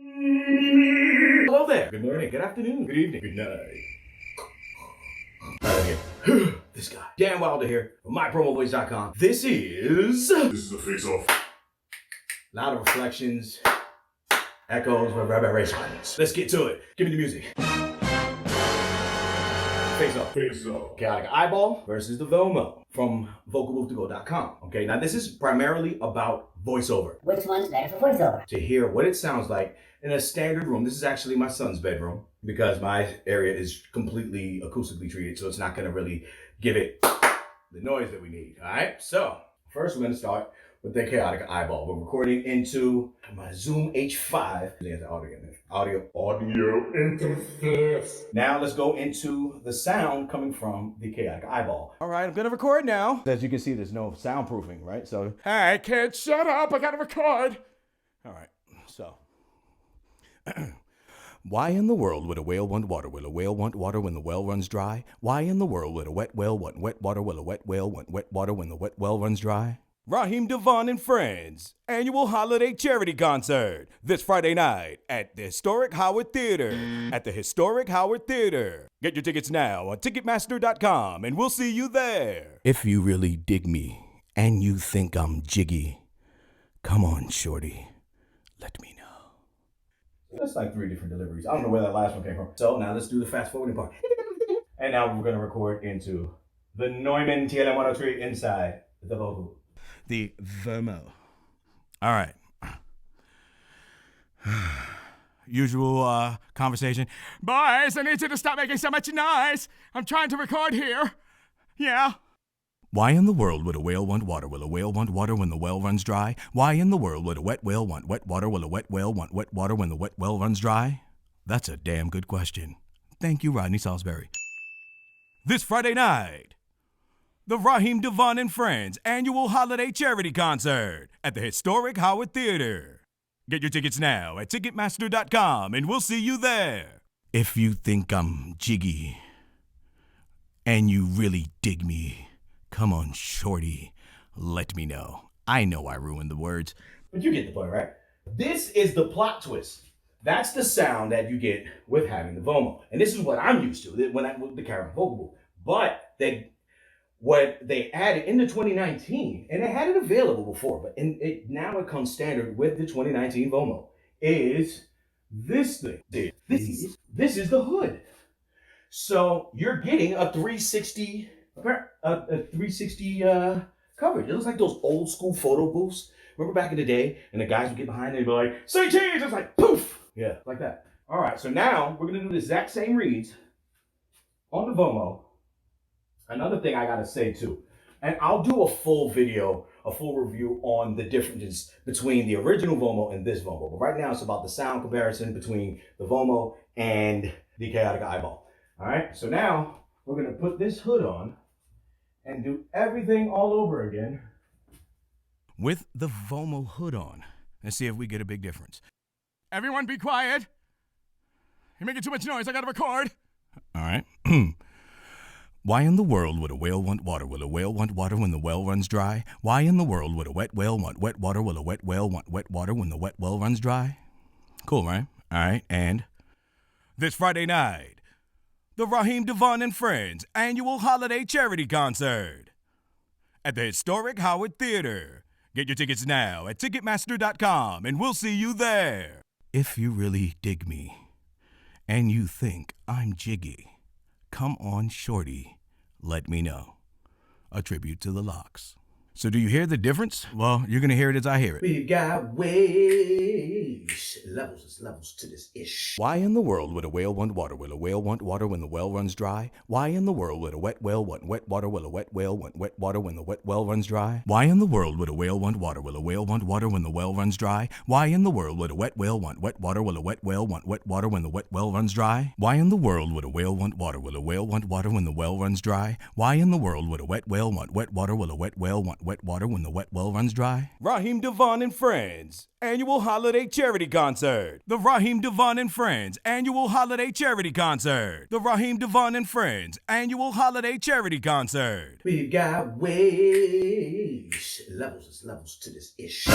Hello there. Good morning, good afternoon, good evening, good night. This guy, Dan Wilder here from MyPromoVoice.com. This is a face-off. Louder reflections, echoes, reverberations. Let's get to it. Give me the music. Face off. Kaotica Eyeball versus the VOMO from VocalBooth2Go.com. Okay, now this is primarily about voiceover. Which one's better for voiceover? To hear what it sounds like in a standard room. This is actually my son's bedroom because my area is completely acoustically treated, so it's not going to really give it the noise that we need. All right, so first we're going to start with the Kaotica Eyeball. We're recording into my Zoom H5. There's audio interface. Now let's go into the sound coming from the Kaotica Eyeball. All right, I'm gonna record now. As you can see, there's no soundproofing, right? So, Hey, kids, shut up! I gotta record. all right, so. Why in the world would a whale want water? Will a whale want water when the well runs dry? Why in the world would a wet whale want wet water? Will a wet whale want wet water when the wet well runs dry? Raheem DeVaughn and Friends annual holiday charity concert this Friday night at the Historic Howard Theater. At the Historic Howard Theater. Get your tickets now on Ticketmaster.com and we'll see you there. If you really dig me and you think I'm jiggy, come on, shorty, let me know. That's like 3 different deliveries. I don't know where that last one came from. So now let's do the fast forwarding part. And now we're going to record into the NEUMANN TLM-103 inside the vocal. The VOMO. All right. Usual conversation. Boys, I need you to stop making so much noise. I'm trying to record here. Yeah. Why in the world would a whale want water? Will a whale want water when the well runs dry? Why in the world would a wet whale want wet water? Will a wet whale want wet water when the wet well runs dry? That's a damn good question. Thank you, Rodney Salisbury. This Friday night, the Raheem DeVaughn and Friends annual holiday charity concert at the Historic Howard Theater. Get your tickets now at Ticketmaster.com and we'll see you there. If you think I'm jiggy and you really dig me, come on, shorty, let me know. I know I ruined the words, but you get the point, right? This is the plot twist. That's the sound that you get with having the VOMO. And this is what I'm used to when I with the Karen vocal booth. But what they added into 2019, and they had it available before, but now it comes standard with the 2019 VOMO, is this thing. This is the hood. So you're getting a 360 coverage. It looks like those old school photo booths. Remember back in the day, and the guys would get behind it and be like, say cheese! It's like, poof! Yeah, like that. All right, so now we're gonna do the exact same reads on the VOMO. Another thing I gotta say too, and I'll do a full video, a full review on the differences between the original VOMO and this VOMO. But right now it's about the sound comparison between the VOMO and the Kaotica Eyeball. All right, so now we're gonna put this hood on and do everything all over again with the VOMO hood on and see if we get a big difference. Everyone be quiet. You're making too much noise. I gotta record. All right. Why in the world would a whale want water? Will a whale want water when the well runs dry? Why in the world would a wet whale want wet water? Will a wet whale want wet water when the wet well runs dry? Cool, right? All right, and this Friday night, the Raheem DeVaughn and Friends annual holiday charity concert at the Historic Howard Theater. Get your tickets now at Ticketmaster.com and we'll see you there. If you really dig me and you think I'm jiggy, come on, shorty, let me know. A tribute to the Locks. So do you hear the difference? Well, you're going to hear it as I hear it. We got ways, levels to this ish. Why in the world would a whale want water? Will a whale want water when the well runs dry? Why in the world would a wet whale want wet water? Will a wet whale want wet water when the wet well runs dry? Why in the world would a whale want water? Will a whale want water when the well runs dry? Why in the world would a wet whale want wet water? Will a wet whale want wet water when the wet well runs dry? Why in the world would a whale want water? Will a whale want water when the well runs dry? Why in the world would a wet whale want wet water? Will a wet whale want wet water when the wet well runs dry? Raheem DeVaughn and Friends annual holiday charity concert. The Raheem DeVaughn and Friends annual holiday charity concert. The Raheem DeVaughn and Friends annual holiday charity concert. We got ways, levels to this ish.